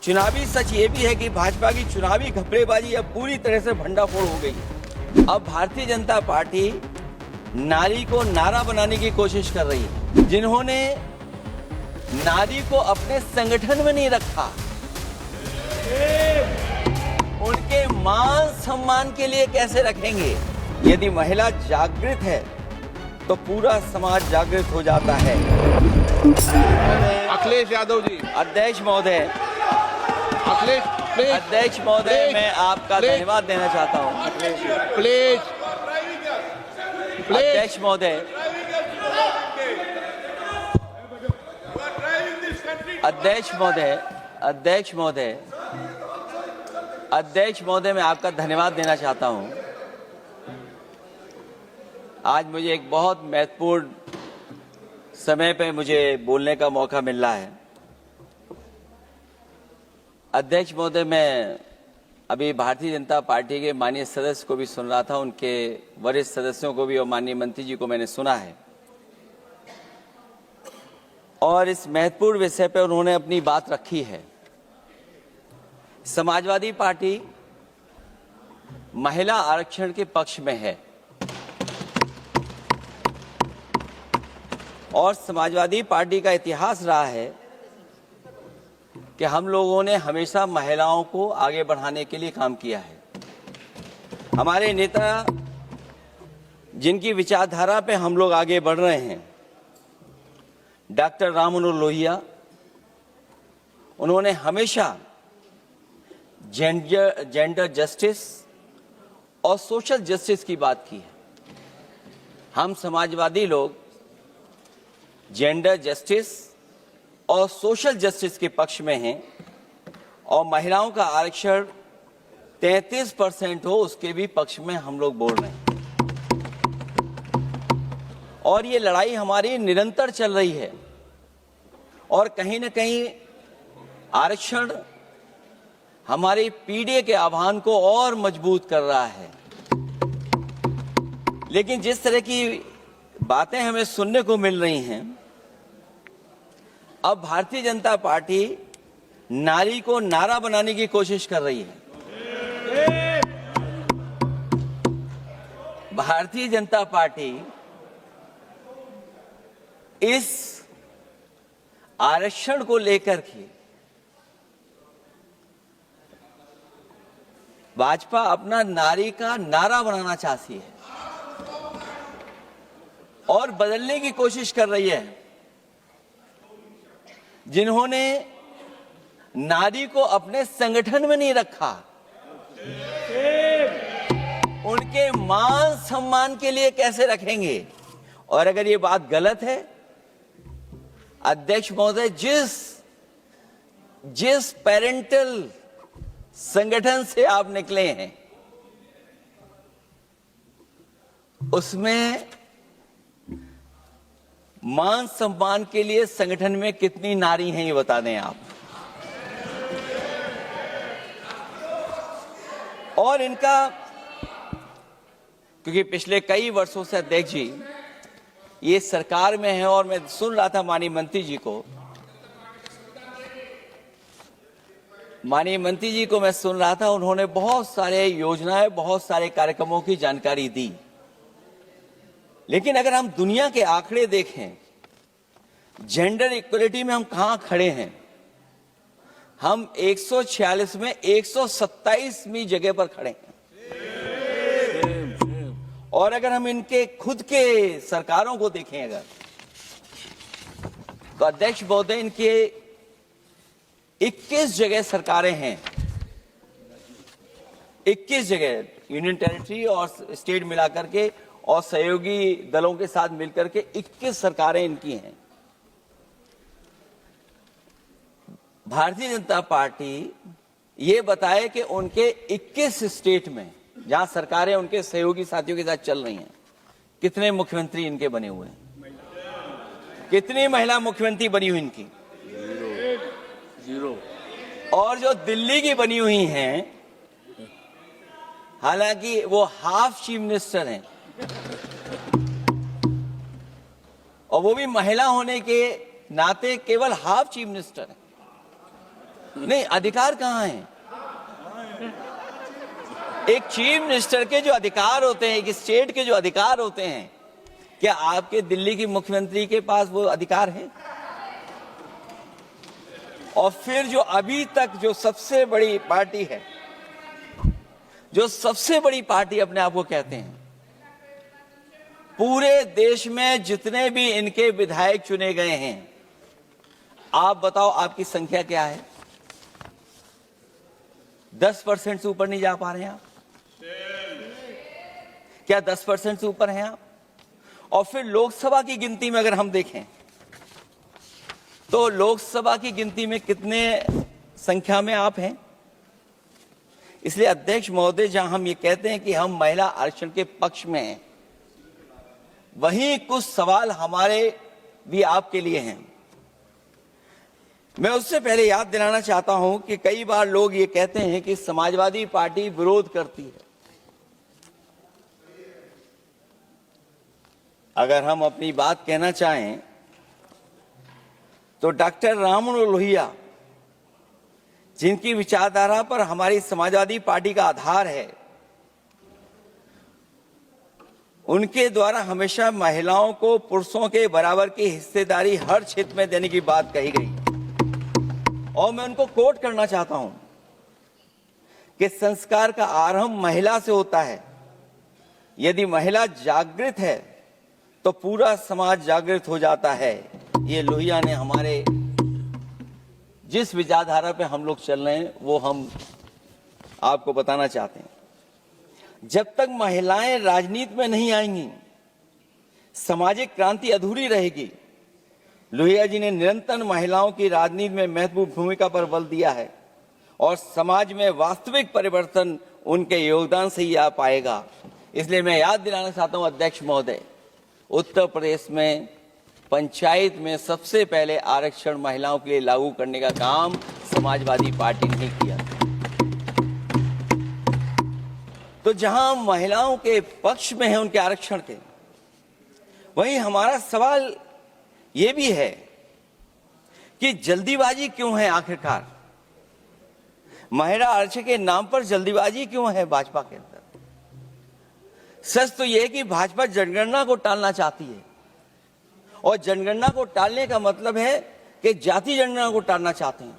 चुनावी सच ये भी है कि भाजपा की चुनावी घपलेबाजी अब पूरी तरह से भंडाफोड़ हो गई। अब भारतीय जनता पार्टी नारी को नारा बनाने की कोशिश कर रही है। जिन्होंने नारी को अपने संगठन में नहीं रखा, उनके मान सम्मान के लिए कैसे रखेंगे? यदि महिला जागृत है तो पूरा समाज जागृत हो जाता है। अखिलेश यादव जी, अध्यक्ष महोदय, अध्यक्ष महोदय, मैं आपका धन्यवाद देना चाहता हूं। प्लीज, अध्यक्ष महोदय, अध्यक्ष महोदय, अध्यक्ष महोदय, अध्यक्ष महोदय, मैं आपका धन्यवाद देना चाहता हूं। आज मुझे एक बहुत महत्वपूर्ण समय पे मुझे बोलने का मौका मिल रहा है। अध्यक्ष महोदय, मैं अभी भारतीय जनता पार्टी के माननीय सदस्य को भी सुन रहा था, उनके वरिष्ठ सदस्यों को भी और माननीय मंत्री जी को मैंने सुना है, और इस महत्वपूर्ण विषय पर उन्होंने अपनी बात रखी है। समाजवादी पार्टी महिला आरक्षण के पक्ष में है और समाजवादी पार्टी का इतिहास रहा है कि हम लोगों ने हमेशा महिलाओं को आगे बढ़ाने के लिए काम किया है। हमारे नेता जिनकी विचारधारा पे हम लोग आगे बढ़ रहे हैं, डॉक्टर राम मनोहर लोहिया, उन्होंने हमेशा जेंडर जस्टिस और सोशल जस्टिस की बात की है। हम समाजवादी लोग जेंडर जस्टिस और सोशल जस्टिस के पक्ष में हैं और महिलाओं का आरक्षण 33% हो उसके भी पक्ष में हम लोग बोल रहे हैं। और ये लड़ाई हमारी निरंतर चल रही है और कहीं न कहीं आरक्षण हमारी पीढ़ी के आह्वान को और मजबूत कर रहा है। लेकिन जिस तरह की बातें हमें सुनने को मिल रही हैं, अब भारतीय जनता पार्टी नारी को नारा बनाने की कोशिश कर रही है। भारतीय जनता पार्टी इस आरक्षण को लेकर के भाजपा अपना नारी का नारा बनाना चाहती है और बदलने की कोशिश कर रही है। जिन्होंने नारी को अपने संगठन में नहीं रखा, उनके मान सम्मान के लिए कैसे रखेंगे? और अगर ये बात गलत है, अध्यक्ष महोदय, जिस पेरेंटल संगठन से आप निकले हैं, उसमें मान सम्मान के लिए संगठन में कितनी नारी हैं, ये बता दें आप। और इनका, क्योंकि पिछले कई वर्षों से अध्यक्ष जी ये सरकार में है और मैं सुन रहा था माननीय मंत्री जी को, मैं सुन रहा था, उन्होंने बहुत सारे योजनाएं, बहुत सारे कार्यक्रमों की जानकारी दी। लेकिन अगर हम दुनिया के आंकड़े देखें, जेंडर इक्वलिटी में हम कहां खड़े हैं? हम 146 में 127वीं जगह पर खड़े हैं। और अगर हम इनके खुद के सरकारों को देखें अगर, तो अध्यक्ष महोदय, इनके 21 जगह सरकारें हैं। 21 जगह यूनियन टेरिटरी और स्टेट मिलाकर के और सहयोगी दलों के साथ मिलकर के 21 सरकारें इनकी हैं। भारतीय जनता पार्टी ये बताए कि उनके 21 स्टेट में जहां सरकारें उनके सहयोगी साथियों के साथ चल रही हैं, कितने मुख्यमंत्री इनके बने हुए हैं? कितनी महिला मुख्यमंत्री बनी हुई इनकी? जीरो। और जो दिल्ली की बनी हुई हैं, हालांकि वो हाफ चीफ मिनिस्टर हैं और वो भी महिला होने के नाते केवल हाफ चीफ मिनिस्टर हैं। नहीं, अधिकार कहाँ है? एक चीफ मिनिस्टर के जो अधिकार होते हैं, एक स्टेट के जो अधिकार होते हैं, क्या आपके दिल्ली की मुख्यमंत्री के पास वो अधिकार है? और फिर जो अभी तक जो सबसे बड़ी पार्टी है, जो सबसे बड़ी पार्टी अपने आप को कहते हैं, पूरे देश में जितने भी इनके विधायक चुने गए हैं, आप बताओ आपकी संख्या क्या है? 10% से ऊपर नहीं जा पा रहे हैं आप? क्या 10% से ऊपर हैं आप? और फिर लोकसभा की गिनती में अगर हम देखें तो लोकसभा की गिनती में कितने संख्या में आप हैं? इसलिए अध्यक्ष महोदय, जहां हम ये कहते हैं कि हम महिला आरक्षण के पक्ष में हैं, वहीं कुछ सवाल हमारे भी आपके लिए हैं। मैं उससे पहले याद दिलाना चाहता हूं कि कई बार लोग ये कहते हैं कि समाजवादी पार्टी विरोध करती है। अगर हम अपनी बात कहना चाहें तो डॉक्टर राममनोहर लोहिया, जिनकी विचारधारा पर हमारी समाजवादी पार्टी का आधार है, उनके द्वारा हमेशा महिलाओं को पुरुषों के बराबर की हिस्सेदारी हर क्षेत्र में देने की बात कही गई। और मैं उनको कोट करना चाहता हूं कि संस्कार का आरंभ महिला से होता है। यदि महिला जागृत है तो पूरा समाज जागृत हो जाता है। ये लोहिया ने हमारे जिस विचारधारा पे हम लोग चल रहे हैं वो हम आपको बताना चाहते हैं। जब तक महिलाएं राजनीति में नहीं आएंगी, सामाजिक क्रांति अधूरी रहेगी। लोहिया जी ने निरंतर महिलाओं की राजनीति में महत्वपूर्ण भूमिका पर बल दिया है और समाज में वास्तविक परिवर्तन उनके योगदान से ही आ पाएगा। इसलिए मैं याद दिलाना चाहता हूं अध्यक्ष महोदय, उत्तर प्रदेश में पंचायत में सबसे पहले आरक्षण महिलाओं के लिए लागू करने का काम समाजवादी पार्टी ने किया। तो जहां महिलाओं के पक्ष में है उनके आरक्षण के, वहीं हमारा सवाल यह भी है कि जल्दीबाजी क्यों है? आखिरकार महिला आरक्षण के नाम पर जल्दीबाजी क्यों है भाजपा के अंदर? सच तो यह है कि भाजपा जनगणना को टालना चाहती है, और जनगणना को टालने का मतलब है कि जाति जनगणना को टालना चाहते हैं।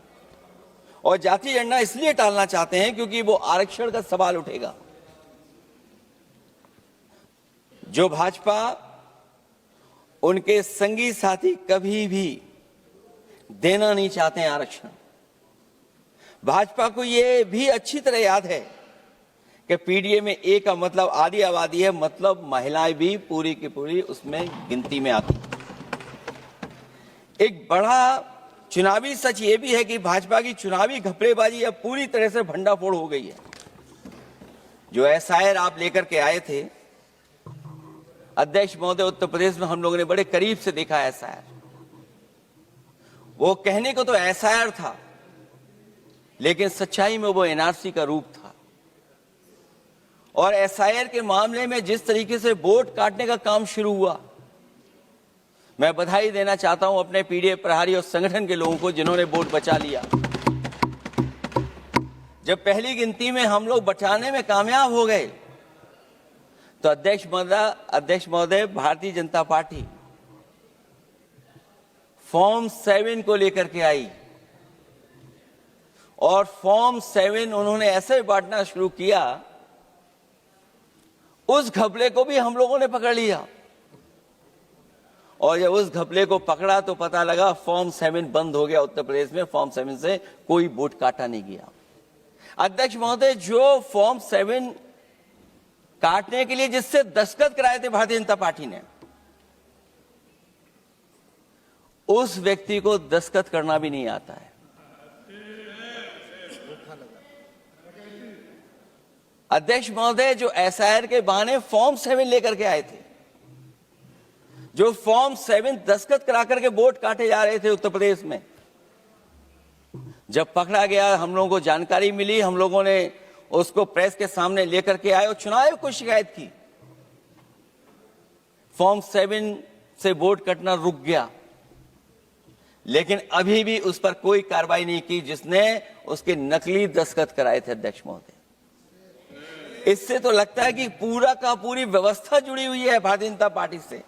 और जाति जनगणना इसलिए टालना चाहते हैं क्योंकि वो आरक्षण का सवाल उठेगा। जो भाजपा, उनके संगी साथी कभी भी देना नहीं चाहते हैं आरक्षण। भाजपा को यह भी अच्छी तरह याद है कि पीडीए में ए का मतलब आधी आबादी है, मतलब महिलाएं भी पूरी की पूरी उसमें गिनती में आती। एक बड़ा चुनावी सच ये भी है कि भाजपा की चुनावी घपलेबाजी अब पूरी तरह से भंडाफोड़ हो गई है। जो एसआईआर आप लेकर के आए थे अध्यक्ष महोदय, उत्तर प्रदेश में हम लोगों ने बड़े करीब से देखा एसआईआर। वो कहने को तो एसआईआर था, लेकिन सच्चाई में वो एनआरसी का रूप था। और एसआईआर के मामले में जिस तरीके से वोट काटने का काम शुरू हुआ, मैं बधाई देना चाहता हूं अपने पीडीए प्रहारी और संगठन के लोगों को जिन्होंने वोट बचा लिया। जब पहली गिनती में हम लोग बचाने में कामयाब हो गए तो अध्यक्ष महोदय, भारतीय जनता पार्टी फॉर्म 7 को लेकर के आई और फॉर्म 7 उन्होंने ऐसे बांटना शुरू किया, उस घपले को भी हम लोगों ने पकड़ लिया। और जब उस घपले को पकड़ा तो पता लगा फॉर्म 7 बंद हो गया उत्तर प्रदेश में। फॉर्म 7 से कोई वोट काटा नहीं गया। अध्यक्ष महोदय, जो फॉर्म 7 काटने के लिए जिससे दस्तखत कराए थे भारतीय जनता पार्टी ने, उस व्यक्ति को दस्तखत करना भी नहीं आता है। अध्यक्ष महोदय, जो एसआईआर के बहाने फॉर्म 7 लेकर के आए थे, जो फॉर्म 7 दस्तखत करा करके वोट काटे जा रहे थे उत्तर प्रदेश में, जब पकड़ा गया, हम लोगों को जानकारी मिली, हम लोगों ने उसको प्रेस के सामने लेकर के आए और चुनाव आयोग को शिकायत की। फॉर्म 7 से वोट कटना रुक गया, लेकिन अभी भी उस पर कोई कार्रवाई नहीं की जिसने उसके नकली दस्तखत कराए थे अध्यक्ष महोदय। इससे तो लगता है कि पूरा का पूरी व्यवस्था जुड़ी हुई है भारतीय जनता पार्टी से।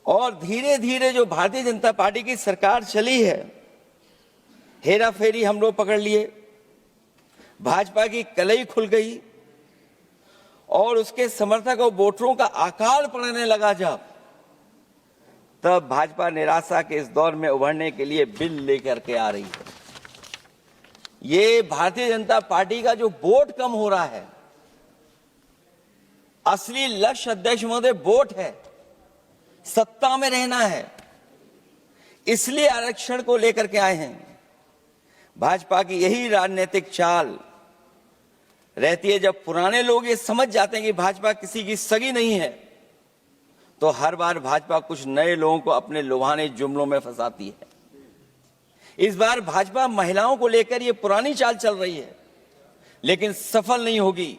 और धीरे धीरे जो भारतीय जनता पार्टी की सरकार चली है, हेरा फेरी हम लोग पकड़ लिए, भाजपा की कलई खुल गई और उसके समर्थक और वोटरों का आकाल पड़ने लगा तब भाजपा निराशा के इस दौर में उभरने के लिए बिल लेकर के आ रही है। ये भारतीय जनता पार्टी का जो वोट कम हो रहा है, असली लक्ष्य अध्यक्ष महोदय वोट है, सत्ता में रहना है, इसलिए आरक्षण को लेकर के आए हैं। भाजपा की यही राजनीतिक चाल रहती है। जब पुराने लोग ये समझ जाते हैं कि भाजपा किसी की सगी नहीं है, तो हर बार भाजपा कुछ नए लोगों को अपने लुभाने जुमलों में फंसाती है। इस बार भाजपा महिलाओं को लेकर ये पुरानी चाल चल रही है, लेकिन सफल नहीं होगी,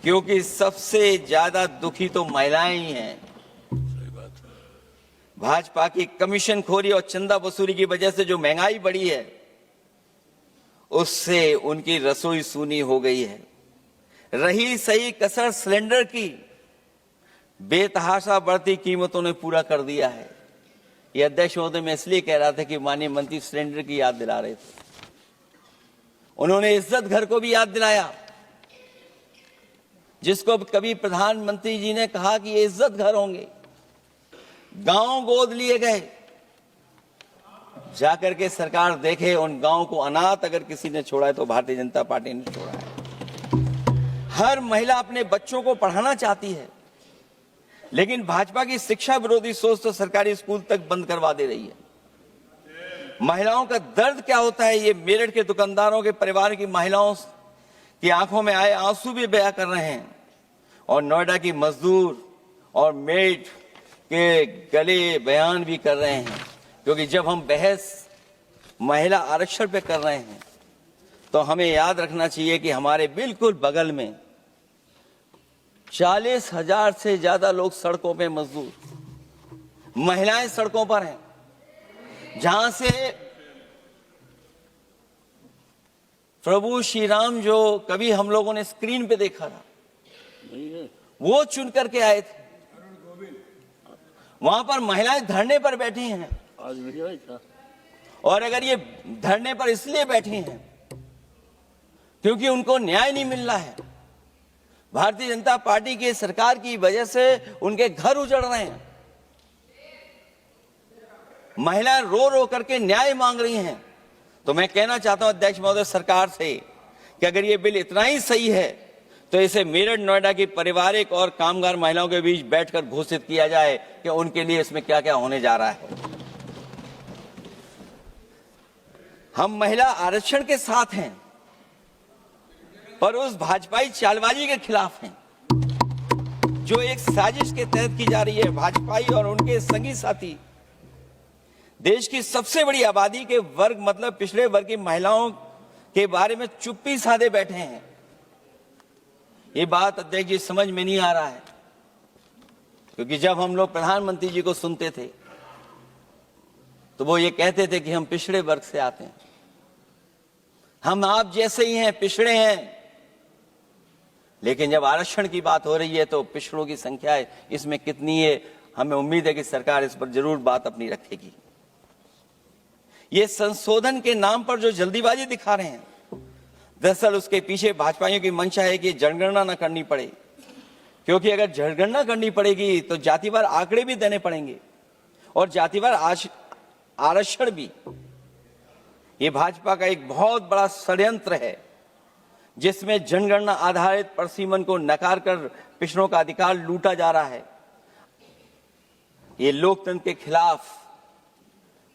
क्योंकि सबसे ज्यादा दुखी तो महिलाएं ही हैं। भाजपा की कमीशन खोरी और चंदा वसूली की वजह से जो महंगाई बढ़ी है, उससे उनकी रसोई सूनी हो गई है। रही सही कसर सिलेंडर की, बेतहाशा बढ़ती कीमतों ने पूरा कर दिया है। यह अध्यक्ष महोदय मैं इसलिए कह रहा था कि माननीय मंत्री सिलेंडर की याद दिला रहे थे। उन्होंने इज्जत घर को भी याद दिलाया, जिसको कभी प्रधानमंत्री जी ने कहा कि ये इज्जत घर होंगे। गांव गोद लिए गए, जाकर के सरकार देखे उन गांव को अनाथ अगर किसी ने छोड़ा है तो भारतीय जनता पार्टी ने छोड़ा है। हर महिला अपने बच्चों को पढ़ाना चाहती है, लेकिन भाजपा की शिक्षा विरोधी सोच तो सरकारी स्कूल तक बंद करवा दे रही है। महिलाओं का दर्द क्या होता है, ये मेरठ के दुकानदारों के परिवार की महिलाओं की आंखों में आए आंसू भी बयां कर रहे हैं, और नोएडा की मजदूर और मेड के गले बयान भी कर रहे हैं। क्योंकि जब हम बहस महिला आरक्षण पे कर रहे हैं, तो हमें याद रखना चाहिए कि हमारे बिल्कुल बगल में 40,000 से ज्यादा लोग सड़कों पे मजदूर, महिलाएं सड़कों पर हैं, जहां से प्रभु श्री राम जो कभी हम लोगों ने स्क्रीन पे देखा था, वो चुन करके आए थे। वहां पर महिलाएं धरने पर बैठी हैं, और अगर ये धरने पर इसलिए बैठी हैं क्योंकि उनको न्याय नहीं मिल रहा है, भारतीय जनता पार्टी की सरकार की वजह से उनके घर उजड़ रहे हैं, महिलाएं रो रो करके न्याय मांग रही हैं, तो मैं कहना चाहता हूं अध्यक्ष महोदय सरकार से कि अगर ये बिल इतना ही सही है तो इसे मेरठ नोएडा की पारिवारिक और कामगार महिलाओं के बीच बैठकर घोषित किया जाए कि उनके लिए इसमें क्या क्या होने जा रहा है। हम महिला आरक्षण के साथ हैं, पर उस भाजपाई चालबाजी के खिलाफ हैं जो एक साजिश के तहत की जा रही है। भाजपाई और उनके संगी साथी देश की सबसे बड़ी आबादी के वर्ग मतलब पिछड़े वर्ग की महिलाओं के बारे में चुप्पी साधे बैठे हैं। ये बात अध्यक्ष जी समझ में नहीं आ रहा है, क्योंकि जब हम लोग प्रधानमंत्री जी को सुनते थे तो वो ये कहते थे कि हम पिछड़े वर्ग से आते हैं, हम आप जैसे ही हैं, पिछड़े हैं। लेकिन जब आरक्षण की बात हो रही है तो पिछड़ों की संख्या इसमें कितनी है, हमें उम्मीद है कि सरकार इस पर जरूर बात अपनी रखेगी। ये संशोधन के नाम पर जो जल्दीबाजी दिखा रहे हैं, दरअसल उसके पीछे भाजपाइयों की मंशा है कि जनगणना न करनी पड़े, क्योंकि अगर जनगणना करनी पड़ेगी तो जातिवार आंकड़े भी देने पड़ेंगे और जातिवार आरक्षण भी। ये भाजपा का एक बहुत बड़ा षड्यंत्र है, जिसमें जनगणना आधारित परसीमन को नकार कर पिछड़ों का अधिकार लूटा जा रहा है। ये लोकतंत्र के खिलाफ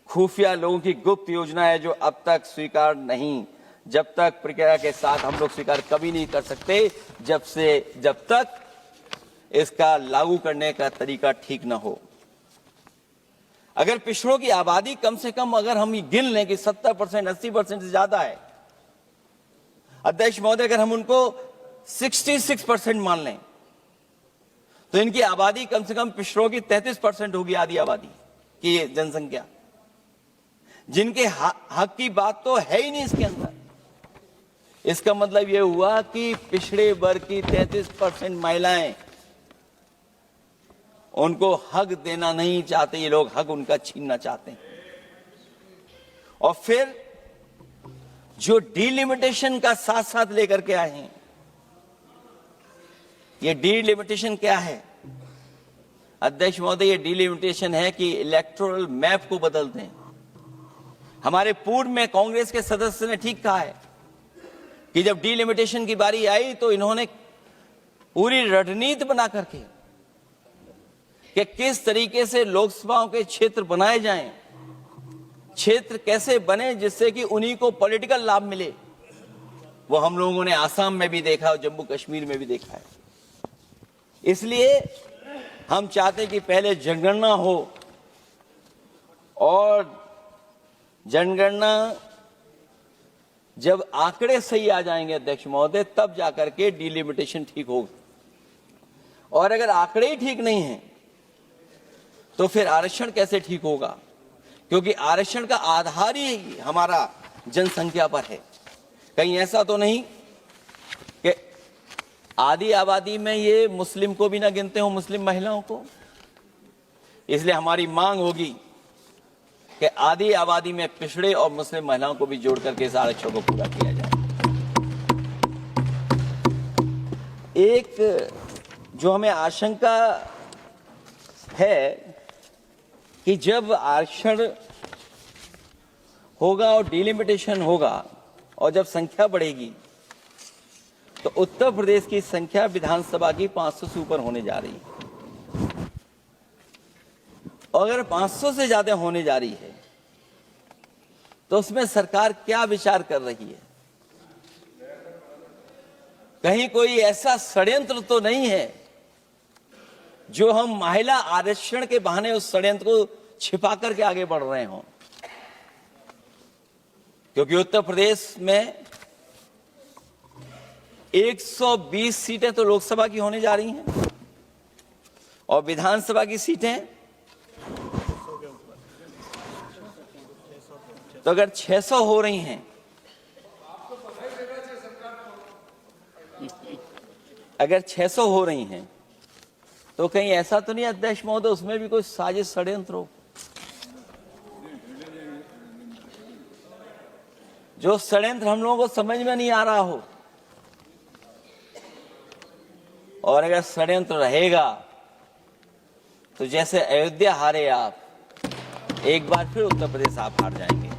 खुफिया लोगों की गुप्त योजना है, जो अब तक स्वीकार नहीं, जब तक प्रक्रिया के साथ हम लोग स्वीकार कभी नहीं कर सकते, जब तक इसका लागू करने का तरीका ठीक ना हो। अगर पिछड़ों की आबादी कम से कम अगर हम गिन लें कि 70%, 80% से ज्यादा है, अध्यक्ष महोदय अगर हम उनको 66% मान लें, तो इनकी आबादी कम से कम पिछड़ों की 33% होगी, आधी आबादी। की जनसंख्या, जिनके हक की बात तो है ही नहीं इसके अंदर। इसका मतलब यह हुआ कि पिछड़े वर्ग की 33% महिलाएं, उनको हक देना नहीं चाहते ये लोग, हक उनका छीनना चाहते हैं। और फिर जो डिलिमिटेशन का साथ साथ लेकर के आए हैं, ये डिलिमिटेशन क्या है अध्यक्ष महोदय? ये डिलिमिटेशन है कि इलेक्टोरल मैप को बदलते हैं। हमारे पूर्व में कांग्रेस के सदस्य ने ठीक कहा है कि जब डिलिमिटेशन की बारी आई तो इन्होंने पूरी रणनीति बना करके कि किस तरीके से लोकसभाओं के क्षेत्र बनाए जाएं, क्षेत्र कैसे बने जिससे कि उन्हीं को पॉलिटिकल लाभ मिले, वो हम लोगों ने आसाम में भी देखा और जम्मू कश्मीर में भी देखा है। इसलिए हम चाहते हैं कि पहले जनगणना हो और जनगणना जब आंकड़े सही आ जाएंगे अध्यक्ष महोदय, तब जाकर के डिलिमिटेशन ठीक होगा। और अगर आंकड़े ही ठीक नहीं हैं तो फिर आरक्षण कैसे ठीक होगा? क्योंकि आरक्षण का आधार ही हमारा जनसंख्या पर है। कहीं ऐसा तो नहीं कि आधी आबादी में ये मुस्लिम को भी ना गिनते हो, मुस्लिम महिलाओं को। इसलिए हमारी मांग होगी कि आधी आबादी में पिछड़े और मुस्लिम महिलाओं को भी जोड़ करके इस आरक्षण को पूरा किया जाए। एक जो हमें आशंका है कि जब आरक्षण होगा और डिलिमिटेशन होगा और जब संख्या बढ़ेगी तो उत्तर प्रदेश की संख्या विधानसभा की 500 से ऊपर होने जा रही है। और अगर 500 से ज्यादा होने जा रही है तो उसमें सरकार क्या विचार कर रही है? कहीं कोई ऐसा षड्यंत्र तो नहीं है जो हम महिला आरक्षण के बहाने उस षड्यंत्र को छिपा करके आगे बढ़ रहे हों? क्योंकि उत्तर प्रदेश में 120 सीटें तो लोकसभा की होने जा रही हैं और विधानसभा की सीटें तो अगर 600 हो रही हैं, अगर 600 हो रही हैं तो कहीं ऐसा तो नहीं अध्यक्ष महोदय उसमें भी कोई साजिश षड्यंत्र हो? जो षड्यंत्र हम लोगों को समझ में नहीं आ रहा हो। और अगर षड्यंत्र रहेगा तो जैसे अयोध्या हारे आप, एक बार फिर उत्तर प्रदेश आप हार जाएंगे।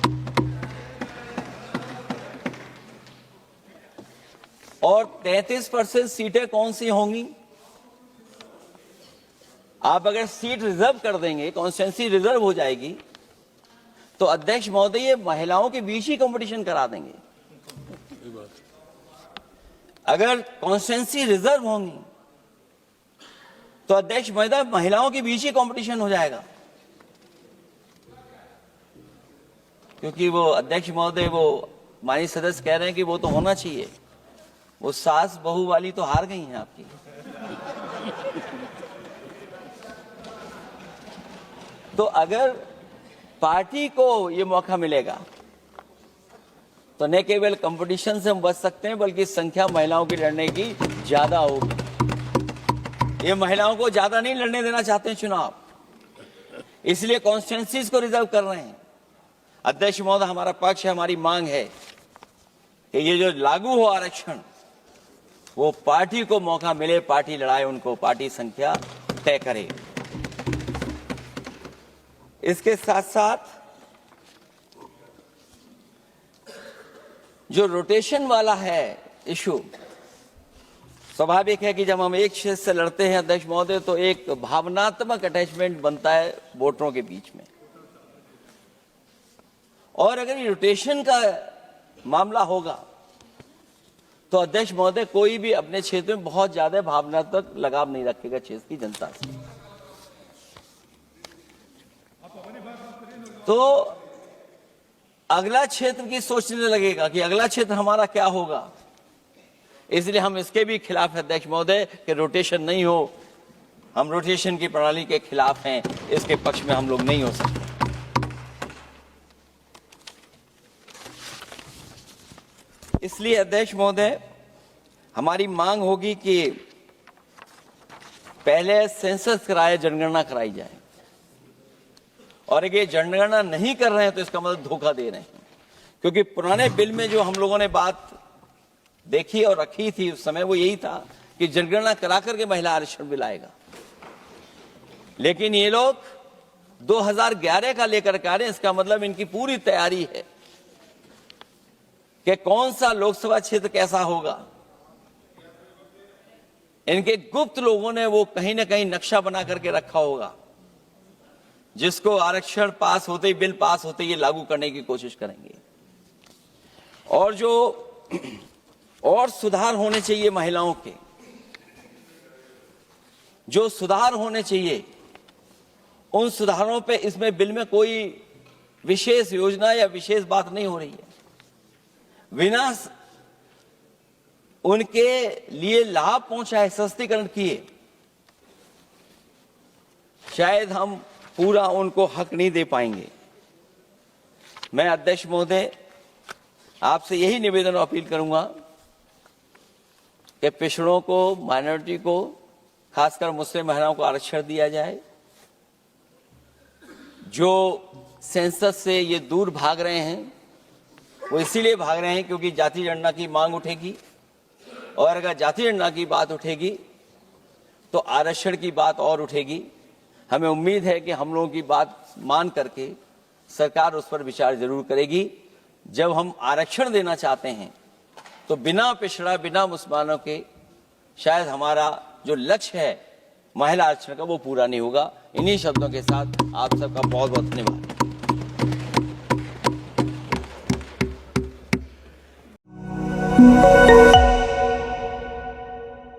और 33% सीटें कौन सी होंगी? आप अगर सीट रिजर्व कर देंगे, कॉन्स्टिट्यूंसी रिजर्व हो जाएगी, तो अध्यक्ष महोदय ये महिलाओं के बीच ही कंपटीशन करा देंगे। अगर कॉन्स्टिट्यूंसी रिजर्व होंगी तो अध्यक्ष महोदय महिलाओं के बीच ही कंपटीशन हो जाएगा। क्योंकि वो अध्यक्ष महोदय वो माननीय सदस्य कह रहे हैं कि वो तो होना चाहिए, वो सास बहू वाली तो हार गई हैं आपकी। तो अगर पार्टी को ये मौका मिलेगा तो न केवल कंपटीशन से हम बच सकते हैं बल्कि संख्या महिलाओं की लड़ने की ज्यादा होगी। ये महिलाओं को ज्यादा नहीं लड़ने देना चाहते हैं चुनाव, इसलिए कॉन्स्टिट्यूंसीज को रिजर्व कर रहे हैं। अध्यक्ष महोदय हमारा पक्ष है, हमारी मांग है कि ये जो लागू हो आरक्षण वो पार्टी को मौका मिले, पार्टी लड़ाए उनको, पार्टी संख्या तय करे। इसके साथ साथ जो रोटेशन वाला है इशू, स्वाभाविक है कि जब हम एक क्षेत्र से लड़ते हैं अध्यक्ष महोदय तो एक भावनात्मक अटैचमेंट बनता है वोटरों के बीच में। और अगर ये रोटेशन का मामला होगा तो अध्यक्ष महोदय कोई भी अपने क्षेत्र में बहुत ज्यादा भावनात्मक लगाव नहीं रखेगा क्षेत्र की जनता से। तो अगला क्षेत्र की सोचने लगेगा कि अगला क्षेत्र हमारा क्या होगा। इसलिए हम इसके भी खिलाफ अध्यक्ष महोदय कि रोटेशन नहीं हो, हम रोटेशन की प्रणाली के खिलाफ हैं, इसके पक्ष में हम लोग नहीं हो सकते। इसलिए अध्यक्ष महोदय, हमारी मांग होगी कि पहले सेंसस कराए, जनगणना कराई जाए, और अगर ये जनगणना नहीं कर रहे हैं तो इसका मतलब धोखा दे रहे हैं, क्योंकि पुराने बिल में जो हम लोगों ने बात देखी और रखी थी उस समय वो यही था कि जनगणना करा करके महिला आरक्षण बिल आएगा। लेकिन ये लोग 2011 का लेकर के आ रहे हैं। इसका मतलब इनकी पूरी तैयारी है कि कौन सा लोकसभा क्षेत्र कैसा होगा। इनके गुप्त लोगों ने वो कहीं ना कहीं नक्शा बना करके रखा होगा, जिसको आरक्षण पास होते ही, बिल पास होते ही ये लागू करने की कोशिश करेंगे। और जो और सुधार होने चाहिए महिलाओं के, जो सुधार होने चाहिए उन सुधारों पे इसमें बिल में कोई विशेष योजना या विशेष बात नहीं हो रही है। बिना उनके लिए लाभ पहुंचाए, सशक्तिकरण किए, शायद हम पूरा उनको हक नहीं दे पाएंगे। मैं अध्यक्ष महोदय आपसे यही निवेदन और अपील करूंगा कि पिछड़ों को, माइनॉरिटी को, खासकर मुस्लिम महिलाओं को आरक्षण दिया जाए। जो सेंसस से ये दूर भाग रहे हैं वो इसीलिए भाग रहे हैं क्योंकि जाति जनगणना की मांग उठेगी, और अगर जाति जनगणना की बात उठेगी तो आरक्षण की बात और उठेगी। हमें उम्मीद है कि हम लोगों की बात मान करके सरकार उस पर विचार जरूर करेगी। जब हम आरक्षण देना चाहते हैं तो बिना पिछड़ा, बिना मुसलमानों के शायद हमारा जो लक्ष्य है महिला आरक्षण का वो पूरा नहीं होगा। इन्हीं शब्दों के साथ आप सबका बहुत बहुत धन्यवाद।